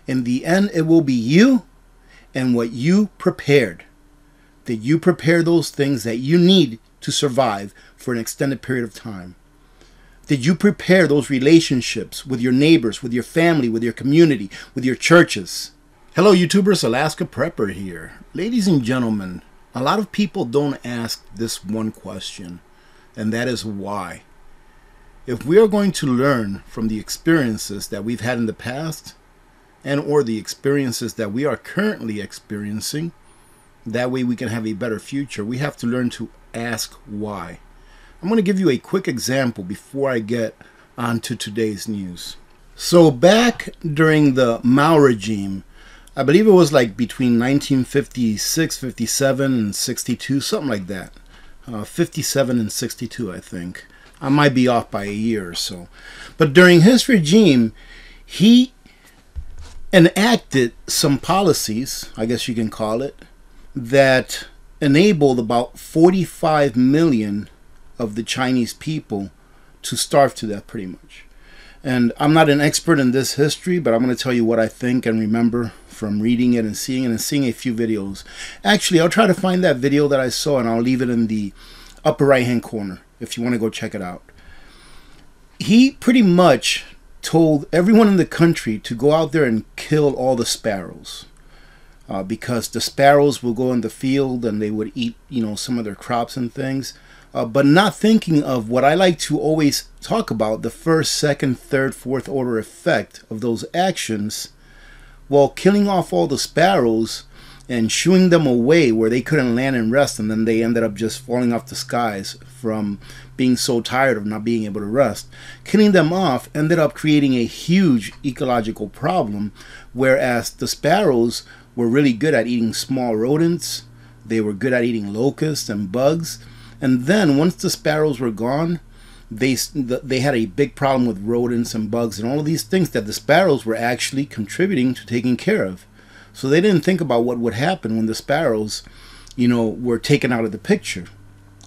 In the end, it will be you and what you prepared. Did you prepare those things that you need to survive for an extended period of time? Did you prepare those relationships with your neighbors, with your family, with your community, with your churches? Hello YouTubers, Alaska Prepper here. Ladies and gentlemen, a lot of people don't ask this one question, and that is why. If we are going to learn from the experiences that we've had in the past, and or the experiences that we are currently experiencing, that way we can have a better future, we have to learn to ask why. I'm going to give you a quick example before I get on to today's news. So back during the Mao regime, I believe it was like between 1956, 57, and 62, something like that. 57 and 62, I think. I might be off by a year or so. But during his regime, he enacted some policies, I guess you can call it, that enabled about 45 million of the Chinese people to starve to death pretty much. And I'm not an expert in this history, but I'm going to tell you what I think and remember from reading it and seeing a few videos. Actually, I'll try to find that video that I saw and I'll leave it in the upper right hand corner if you want to go check it out. He pretty much told everyone in the country to go out there and kill all the sparrows. Because the sparrows will go in the field and they would eat, some of their crops and things. But not thinking of what I like to always talk about, the first, second, third, fourth order effect of those actions. Well, killing off all the sparrows and shooing them away where they couldn't land and rest, and then they ended up just falling off the skies from being so tired of not being able to rest. Killing them off ended up creating a huge ecological problem, whereas the sparrows were really good at eating small rodents. They were good at eating locusts and bugs. And then once the sparrows were gone, they had a big problem with rodents and bugs and all of these things that the sparrows were actually contributing to taking care of. So they didn't think about what would happen when the sparrows, were taken out of the picture.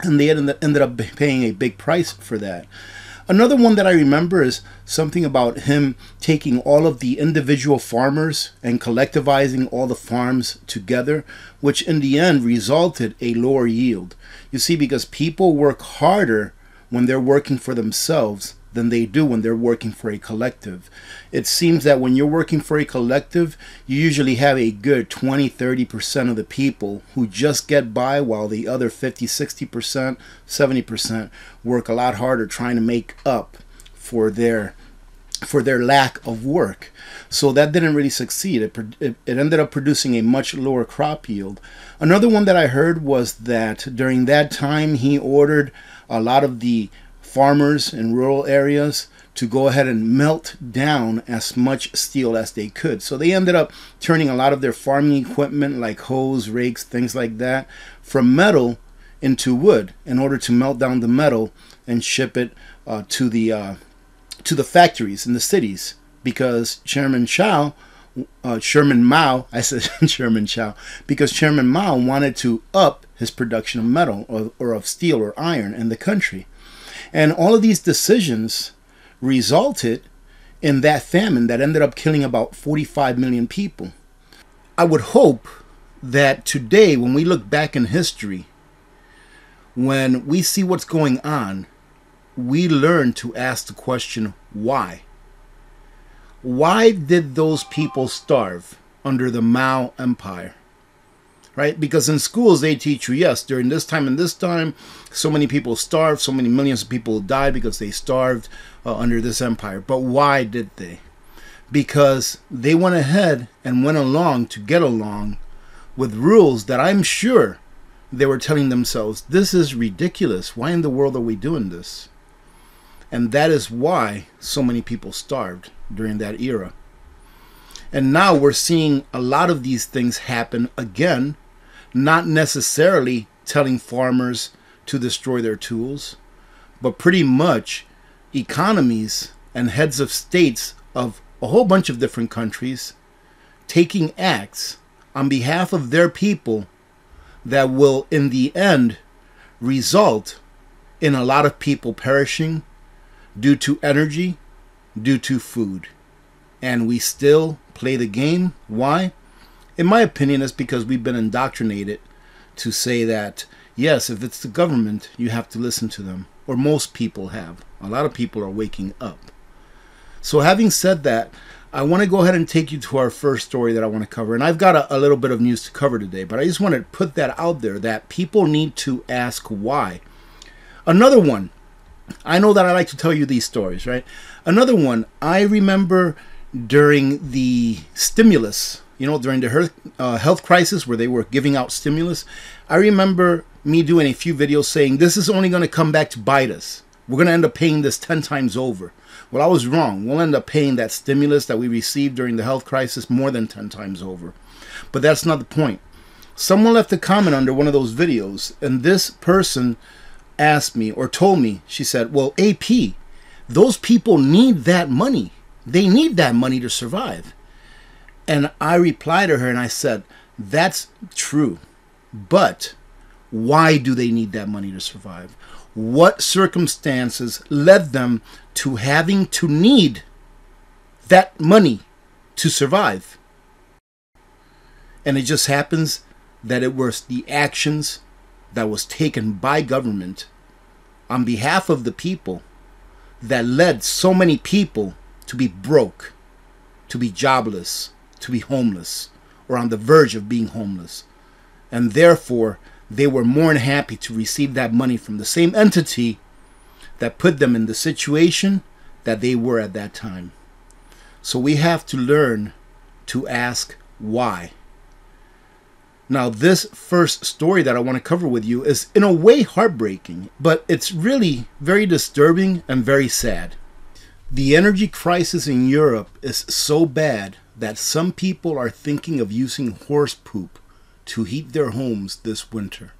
And they ended up paying a big price for that. Another one that I remember is something about him taking all of the individual farmers and collectivizing all the farms together, which in the end resulted a lower yield. You see, because people work harder when they're working for themselves than they do when they're working for a collective. It seems that when you're working for a collective, you usually have a good 20-30% of the people who just get by, while the other 50-60%, 70% work a lot harder trying to make up for their lack of work. So that didn't really succeed. It ended up producing a much lower crop yield. Another one that I heard was that during that time he ordered a lot of the farmers in rural areas to go ahead and melt down as much steel as they could. So they ended up turning a lot of their farming equipment like hoes, rakes, things like that, from metal into wood in order to melt down the metal and ship it to the factories in the cities, because Chairman Mao, I said Chairman Chow, because Chairman Mao wanted to up his production of metal or of steel or iron in the country. And all of these decisions resulted in that famine that ended up killing about 45 million people. I would hope that today, when we look back in history, when we see what's going on, we learn to ask the question, why? Why did those people starve under the Mao Empire? Right? Because in schools they teach you, yes, during this time and this time, so many people starved, so many millions of people died because they starved under this empire. But why did they? Because they went ahead and went along to get along with rules that I'm sure they were telling themselves, this is ridiculous. Why in the world are we doing this? And that is why so many people starved during that era. And now we're seeing a lot of these things happen again, not necessarily telling farmers to destroy their tools, but pretty much economies and heads of states of a whole bunch of different countries taking acts on behalf of their people that will in the end result in a lot of people perishing due to energy, due to food. And we still play the game. Why? In my opinion, it's because we've been indoctrinated to say that, yes, if it's the government, you have to listen to them. Or most people have. A lot of people are waking up. So having said that, I want to go ahead and take you to our first story that I want to cover. And I've got a little bit of news to cover today, but I just want to put that out there that people need to ask why. Another one, I know that I like to tell you these stories, right? Another one, I remember during the stimulus, during the health crisis where they were giving out stimulus, I remember me doing a few videos saying, this is only going to come back to bite us. We're going to end up paying this 10 times over. Well, I was wrong. We'll end up paying that stimulus that we received during the health crisis more than 10 times over. But that's not the point. Someone left a comment under one of those videos, and this person asked me or told me, she said, well, AP, those people need that money. They need that money to survive. And I replied to her and I said, that's true. But why do they need that money to survive? What circumstances led them to having to need that money to survive? And it just happens that it was the actions that was taken by government on behalf of the people that led so many people to be broke, to be jobless, to be homeless, or on the verge of being homeless. And therefore, they were more than happy to receive that money from the same entity that put them in the situation that they were at that time. So we have to learn to ask why. Now, this first story that I want to cover with you is in a way heartbreaking, but it's really very disturbing and very sad. The energy crisis in Europe is so bad that some people are thinking of using horse poop to heat their homes this winter.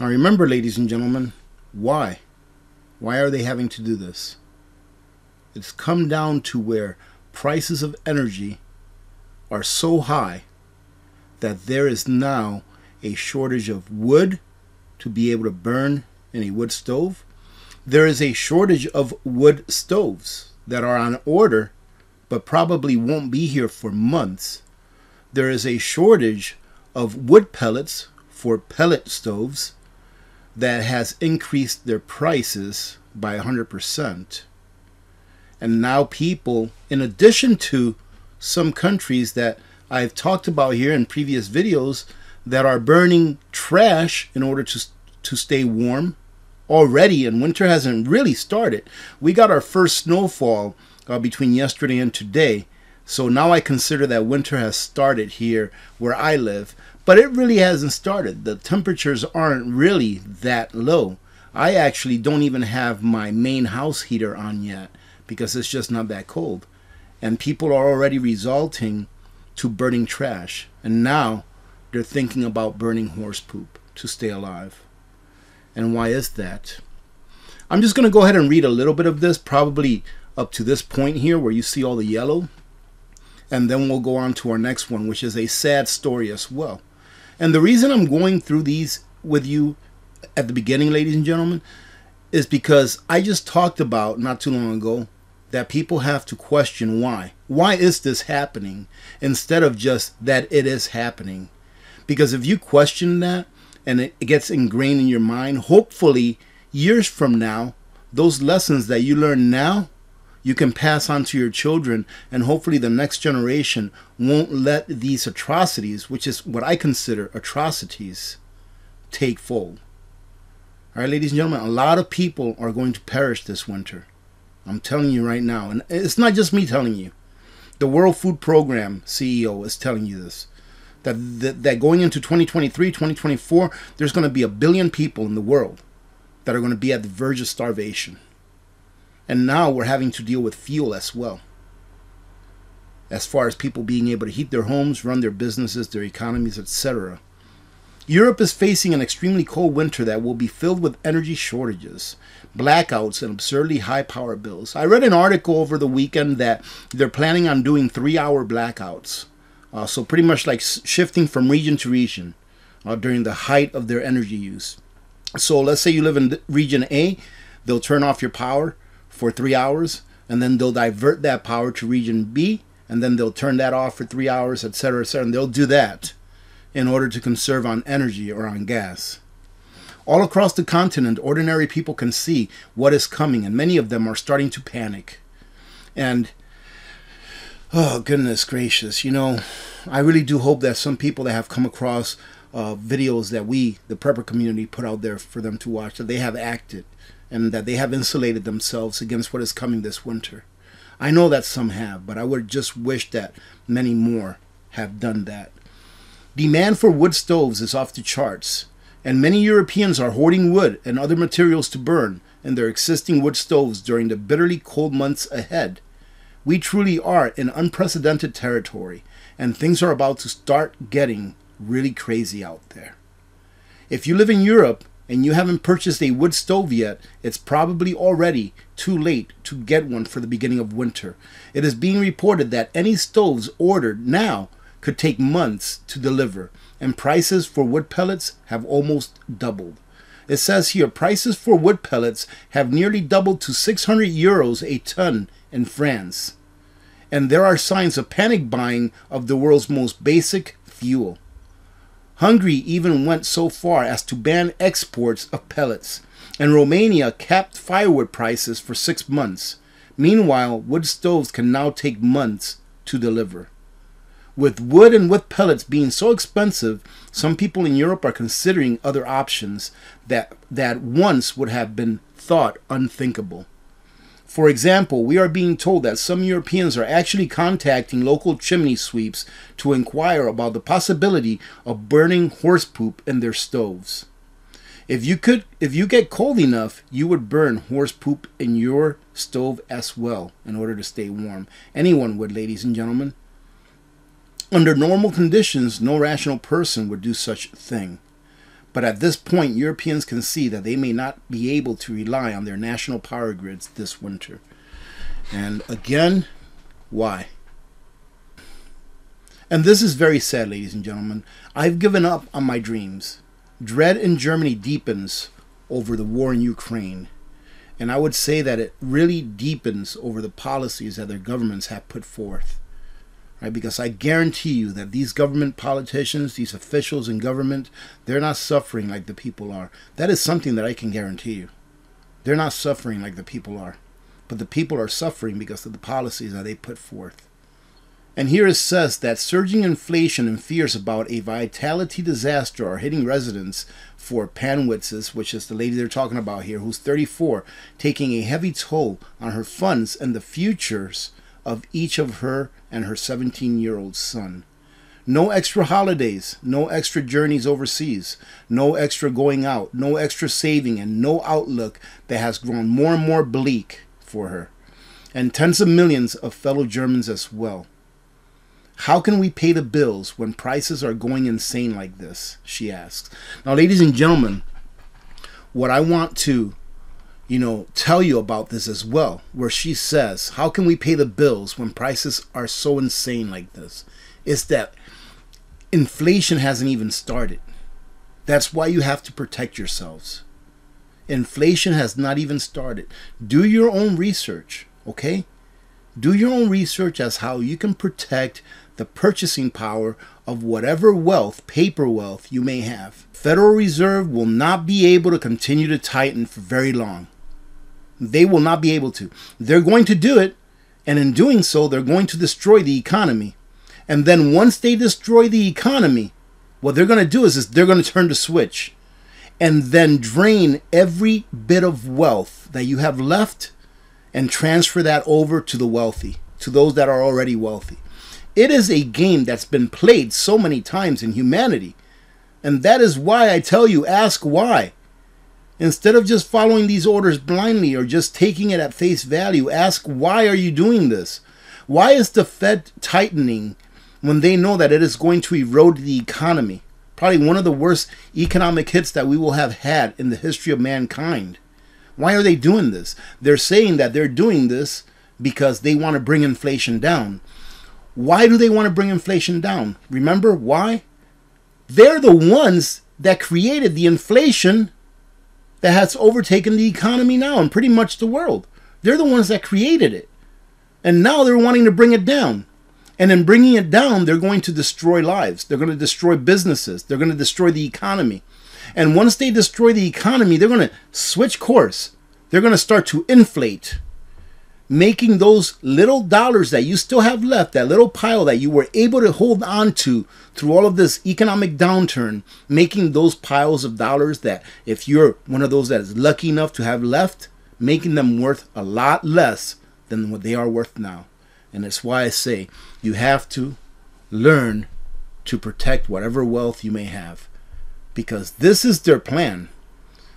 Now remember, ladies and gentlemen, why? Why are they having to do this? It's come down to where prices of energy are so high that there is now a shortage of wood to be able to burn in a wood stove. There is a shortage of wood stoves that are on order but probably won't be here for months. There is a shortage of wood pellets for pellet stoves that has increased their prices by 100%. And now people, in addition to some countries that I've talked about here in previous videos that are burning trash in order to stay warm already, and winter hasn't really started. We got our first snowfall between yesterday and today. So now I consider that winter has started here where I live, but it really hasn't started. The temperatures aren't really that low. I actually don't even have my main house heater on yet because it's just not that cold. And people are already resorting to burning trash. And now they're thinking about burning horse poop to stay alive. And why is that? I'm just going to go ahead and read a little bit of this, probably up to this point here where you see all the yellow. And then we'll go on to our next one, which is a sad story as well. And the reason I'm going through these with you at the beginning, ladies and gentlemen, is because I just talked about not too long ago that people have to question why. Why is this happening instead of just that it is happening? Because if you question that and it gets ingrained in your mind, hopefully years from now, those lessons that you learn now, you can pass on to your children, and hopefully the next generation won't let these atrocities, which is what I consider atrocities, take fold. All right, ladies and gentlemen, a lot of people are going to perish this winter. I'm telling you right now, and it's not just me telling you. The World Food Program CEO is telling you this, that going into 2023, 2024, there's going to be 1 billion people in the world that are going to be at the verge of starvation. And now we're having to deal with fuel as well. As far as people being able to heat their homes, run their businesses, their economies, etc. Europe is facing an extremely cold winter that will be filled with energy shortages, blackouts, and absurdly high power bills. I read an article over the weekend that they're planning on doing 3-hour blackouts. So pretty much like shifting from region to region during the height of their energy use. So let's say you live in region A, they'll turn off your power for 3 hours, and then they'll divert that power to region B, and then they'll turn that off for 3 hours, etc., etc., and they'll do that in order to conserve on energy or on gas. All across the continent, ordinary people can see what is coming, and many of them are starting to panic. And, oh, goodness gracious, you know, I really do hope that some people that have come across videos that we, the prepper community, put out there for them to watch, that they have acted and that they have insulated themselves against what is coming this winter. I know that some have, but I would just wish that many more have done that. Demand for wood stoves is off the charts, and many Europeans are hoarding wood and other materials to burn in their existing wood stoves during the bitterly cold months ahead. We truly are in unprecedented territory, and things are about to start getting really crazy out there. If you live in Europe and you haven't purchased a wood stove yet, it's probably already too late to get one for the beginning of winter. It is being reported that any stoves ordered now could take months to deliver, and prices for wood pellets have almost doubled. It says here prices for wood pellets have nearly doubled to 600 euros a ton in France. And there are signs of panic buying of the world's most basic fuel. Hungary even went so far as to ban exports of pellets, and Romania capped firewood prices for 6 months. Meanwhile, wood stoves can now take months to deliver. With wood and wood pellets being so expensive, some people in Europe are considering other options that once would have been thought unthinkable. For example, we are being told that some Europeans are actually contacting local chimney sweeps to inquire about the possibility of burning horse poop in their stoves. If you get cold enough, you would burn horse poop in your stove as well in order to stay warm. Anyone would, ladies and gentlemen. Under normal conditions, no rational person would do such a thing. But at this point, Europeans can see that they may not be able to rely on their national power grids this winter. And again, why? And this is very sad, ladies and gentlemen. I've given up on my dreams. Dread in Germany deepens over the war in Ukraine. And I would say that it really deepens over the policies that their governments have put forth. Right? Because I guarantee you that these government politicians, these officials in government, they're not suffering like the people are. That is something that I can guarantee you. They're not suffering like the people are. But the people are suffering because of the policies that they put forth. And here it says that surging inflation and fears about a vitality disaster are hitting residents for Panwitz's, which is the lady they're talking about here, who's 34, taking a heavy toll on her funds and the futures of each of her and her 17-year-old son. No extra holidays, no extra journeys overseas, no extra going out, no extra saving, and no outlook that has grown more and more bleak for her. And tens of millions of fellow Germans as well. How can we pay the bills when prices are going insane like this? She asks. Now, ladies and gentlemen, what I want to tell you about this as well, where she says, how can we pay the bills when prices are so insane like this, is that inflation hasn't even started. That's why you have to protect yourselves. Inflation has not even started. Do your own research, okay? Do your own research as how you can protect the purchasing power of whatever wealth, paper wealth, you may have. Federal Reserve will not be able to continue to tighten for very long. They will not be able to. They're going to do it, and in doing so, they're going to destroy the economy. And then once they destroy the economy, what they're going to do is they're going to turn the switch and then drain every bit of wealth that you have left and transfer that over to the wealthy, to those that are already wealthy. It is a game that's been played so many times in humanity. And that is why I tell you, ask why. Instead of just following these orders blindly or just taking it at face value, ask why are you doing this? Why is the Fed tightening when they know that it is going to erode the economy? Probably one of the worst economic hits that we will have had in the history of mankind. Why are they doing this? They're saying that they're doing this because they want to bring inflation down. Why do they want to bring inflation down? Remember why? They're the ones that created the inflation that has overtaken the economy now and pretty much the world. They're the ones that created it. And now they're wanting to bring it down. And in bringing it down, they're going to destroy lives. They're going to destroy businesses. They're going to destroy the economy. And once they destroy the economy, they're going to switch course. They're going to start to inflate, making those little dollars that you still have left, that little pile that you were able to hold on to through all of this economic downturn, making those piles of dollars that, if you're one of those that is lucky enough to have left, making them worth a lot less than what they are worth now. And that's why I say you have to learn to protect whatever wealth you may have, because this is their plan.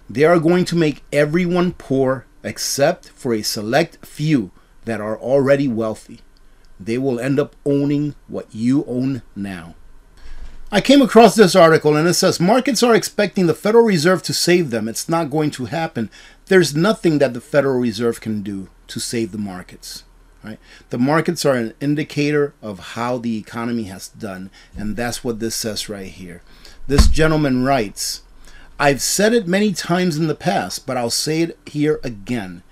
They are going to make everyone poor except for a select few that are already wealthy. They will end up owning what you own now. I came across this article and it says markets are expecting the Federal Reserve to save them. It's not going to happen. There's nothing that the Federal Reserve can do to save the markets. Right? The markets are an indicator of how the economy has done, and that's what this says right here. This gentleman writes, I've said it many times in the past, but I'll say it here again.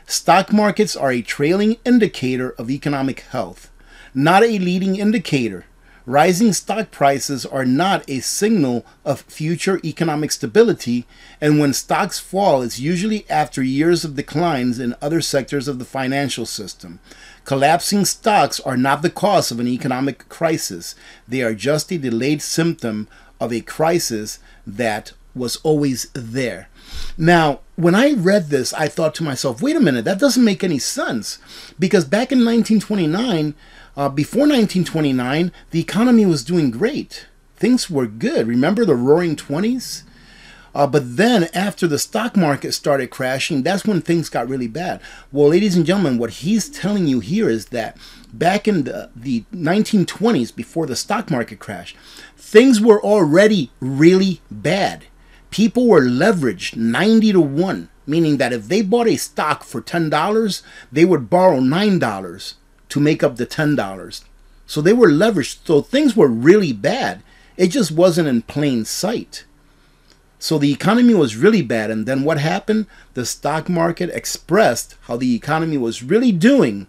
Stock markets are a trailing indicator of economic health, not a leading indicator. Rising stock prices are not a signal of future economic stability, and when stocks fall, it's usually after years of declines in other sectors of the financial system. Collapsing stocks are not the cause of an economic crisis. They are just a delayed symptom of a crisis that was always there. Now, when I read this, I thought to myself, wait a minute, that doesn't make any sense. Because back in 1929, before 1929, the economy was doing great. Things were good. Remember the roaring 20s? But then after the stock market started crashing, that's when things got really bad. Well, ladies and gentlemen, what he's telling you here is that back in the 1920s, before the stock market crashed, things were already really bad. People were leveraged 90 to 1, meaning that if they bought a stock for $10, they would borrow $9 to make up the $10. So they were leveraged. So things were really bad. It just wasn't in plain sight. So the economy was really bad. And then what happened? The stock market expressed how the economy was really doing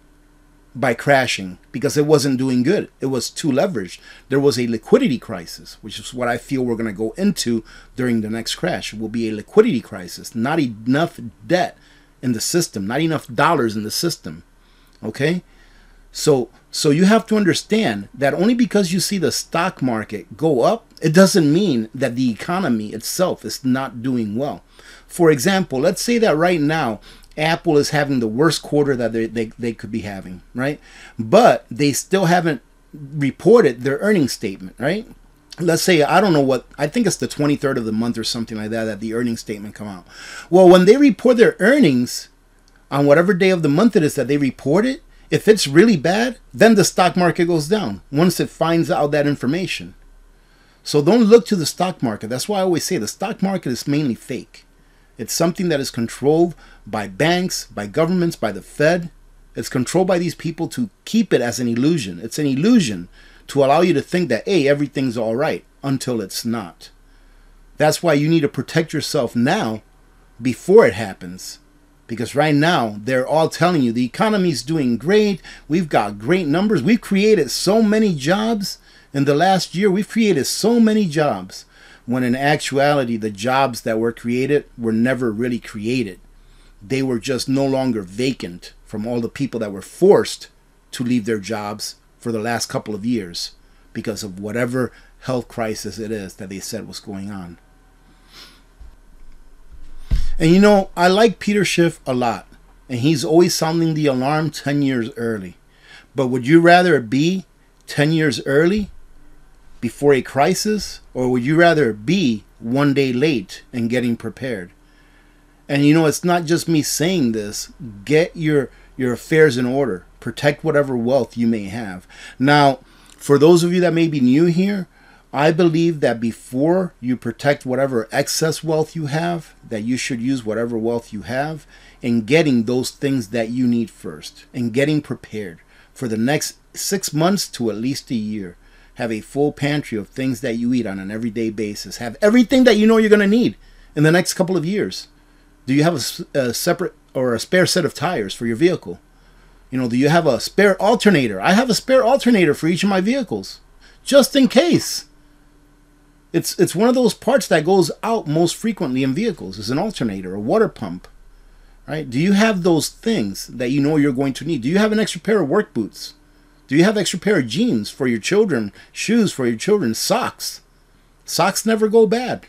by crashing, because it wasn't doing good. It was too leveraged. There was a liquidity crisis, which is what I feel we're going to go into during the next crash. It will be a liquidity crisis. Not enough debt in the system, not enough dollars in the system. Okay? So you have to understand that only because you see the stock market go up, it doesn't mean that the economy itself is not doing well. For example, let's say that right now, Apple is having the worst quarter that they could be having, right? But they still haven't reported their earnings statement, right? Let's say, I don't know what, I think it's the 23rd of the month or something like that the earnings statement come out. Well, when they report their earnings on whatever day of the month it is that they report it, if it's really bad, then the stock market goes down once it finds out that information. So don't look to the stock market. That's why I always say the stock market is mainly fake. It's something that is controlled by banks, by governments, by the Fed. It's controlled by these people to keep it as an illusion. It's an illusion to allow you to think that, hey, everything's all right, until it's not. That's why you need to protect yourself now before it happens. Because right now, they're all telling you the economy's doing great. We've got great numbers. We've created so many jobs in the last year. We've created so many jobs. When in actuality, the jobs that were created were never really created. They were just no longer vacant from all the people that were forced to leave their jobs for the last couple of years because of whatever health crisis it is that they said was going on. And you know, I like Peter Schiff a lot, and he's always sounding the alarm 10 years early. But would you rather be 10 years early before a crisis, or would you rather be one day late and getting prepared? And you know, it's not just me saying this. Get your affairs in order. Protect whatever wealth you may have. Now, for those of you that may be new here, I believe that before you protect whatever excess wealth you have, that you should use whatever wealth you have in getting those things that you need first, and getting prepared for the next 6 months to at least a year. Have a full pantry of things that you eat on an everyday basis. Have everything that you know you're going to need in the next couple of years. Do you have a separate or a spare set of tires for your vehicle? You know, do you have a spare alternator? I have a spare alternator for each of my vehicles, just in case. It's one of those parts that goes out most frequently in vehicles. It's an alternator, a water pump, right? Do you have those things that you know you're going to need? Do you have an extra pair of work boots? Do you have extra pair of jeans for your children, shoes for your children, socks? Socks never go bad.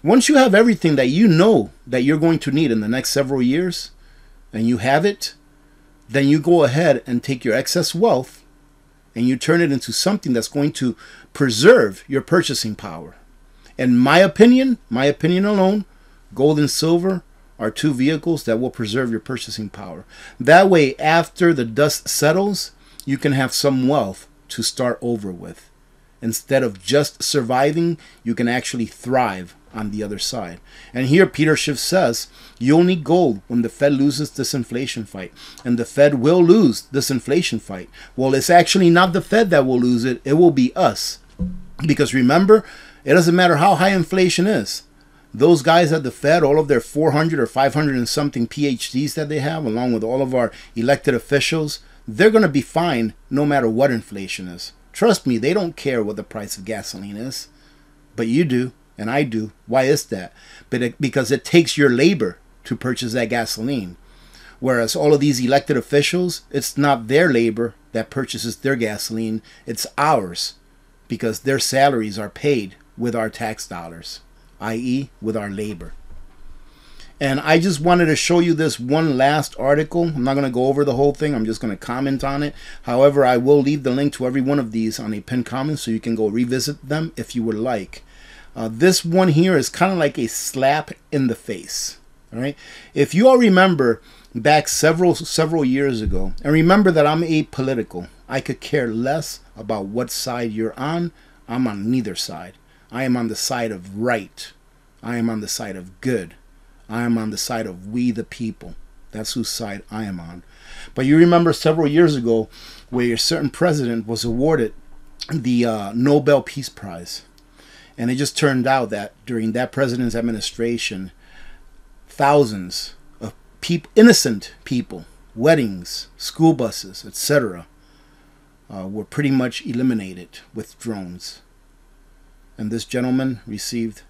Once you have everything that you know that you're going to need in the next several years, and you have it, then you go ahead and take your excess wealth and you turn it into something that's going to preserve your purchasing power. In my opinion alone, gold and silver are two vehicles that will preserve your purchasing power. That way, after the dust settles, you can have some wealth to start over with. Instead of just surviving, you can actually thrive on the other side. And here Peter Schiff says, you'll need gold when the Fed loses this inflation fight. And the Fed will lose this inflation fight. Well, it's actually not the Fed that will lose it. It will be us. Because remember, it doesn't matter how high inflation is. Those guys at the Fed, all of their 400 or 500 and something PhDs that they have, along with all of our elected officials, they're going to be fine no matter what inflation is. Trust me, they don't care what the price of gasoline is. But you do, and I do. Why is that? Because it takes your labor to purchase that gasoline. Whereas all of these elected officials, it's not their labor that purchases their gasoline. It's ours. Because their salaries are paid with our tax dollars, i.e. with our labor. And I just wanted to show you this one last article. I'm not going to go over the whole thing. I'm just going to comment on it. However, I will leave the link to every one of these on a pinned comment so you can go revisit them if you would like. This one here is kind of like a slap in the face. All right. If you all remember back several years ago, and remember that I'm apolitical. I could care less about what side you're on. I'm on neither side. I am on the side of right. I am on the side of good. I am on the side of we the people. That's whose side I am on. But you remember several years ago where a certain president was awarded the Nobel Peace Prize. And it just turned out that during that president's administration, thousands of innocent people, weddings, school buses, etc., were pretty much eliminated with drones. And this gentleman received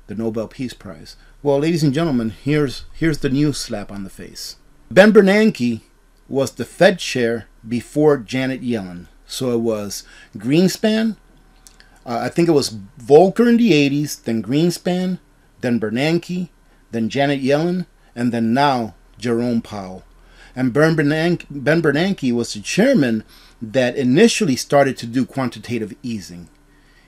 the Nobel Peace Prize. Well, ladies and gentlemen, here's the new slap on the face. Ben Bernanke was the Fed chair before Janet Yellen. So it was Greenspan, I think it was Volcker in the 80s, then Greenspan, then Bernanke, then Janet Yellen, and then now Jerome Powell. And Ben Bernanke was the chairman that initially started to do quantitative easing.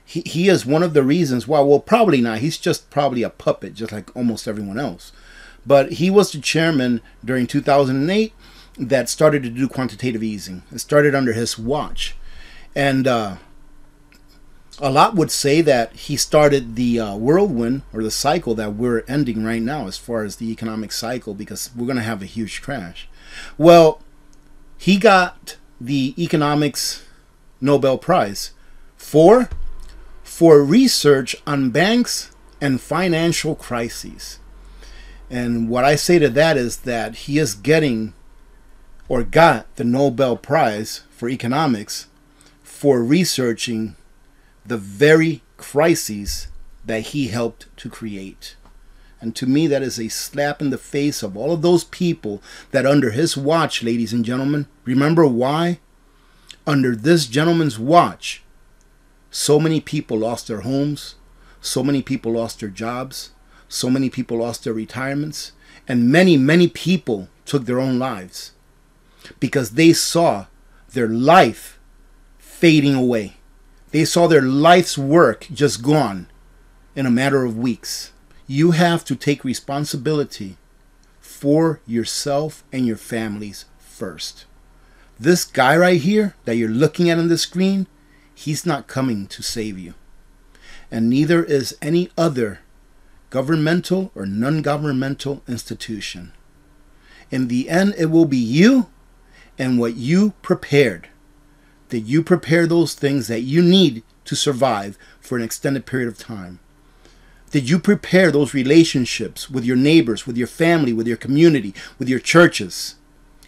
He is one of the reasons why, well, probably not. He's just probably a puppet, just like almost everyone else. But he was the chairman during 2008 that started to do quantitative easing. It started under his watch. And a lot would say that he started the whirlwind or the cycle that we're ending right now as far as the economic cycle, because we're going to have a huge crash. Well, he got the economics Nobel Prize for research on banks and financial crises. And what I say to that is that he is getting or got the Nobel Prize for economics for researching the very crises that he helped to create. And to me, that is a slap in the face of all of those people that under his watch, ladies and gentlemen, remember why? Under this gentleman's watch, so many people lost their homes, so many people lost their jobs, so many people lost their retirements, and many, many people took their own lives because they saw their life fading away. They saw their life's work just gone in a matter of weeks. You have to take responsibility for yourself and your families first. This guy right here that you're looking at on the screen, he's not coming to save you. And neither is any other governmental or non-governmental institution. In the end, it will be you and what you prepared. Did you prepare those things that you need to survive for an extended period of time? Did you prepare those relationships with your neighbors, with your family, with your community, with your churches?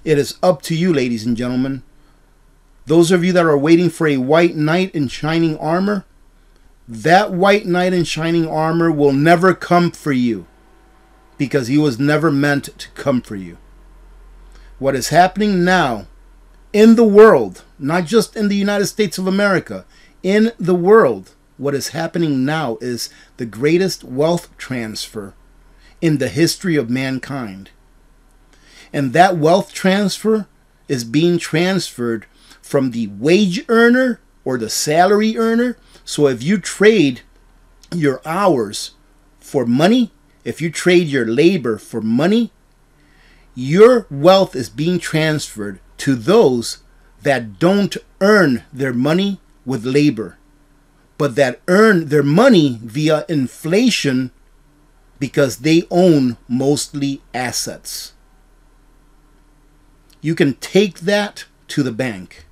It is up to you, ladies and gentlemen. Those of you that are waiting for a white knight in shining armor, that white knight in shining armor will never come for you, because he was never meant to come for you. What is happening now in the world, not just in the United States of America, in the world, what is happening now is the greatest wealth transfer in the history of mankind. And that wealth transfer is being transferred from the wage earner or the salary earner. So if you trade your hours for money, if you trade your labor for money, your wealth is being transferred to those that don't earn their money with labor, but that earn their money via inflation because they own mostly assets. You can take that to the bank.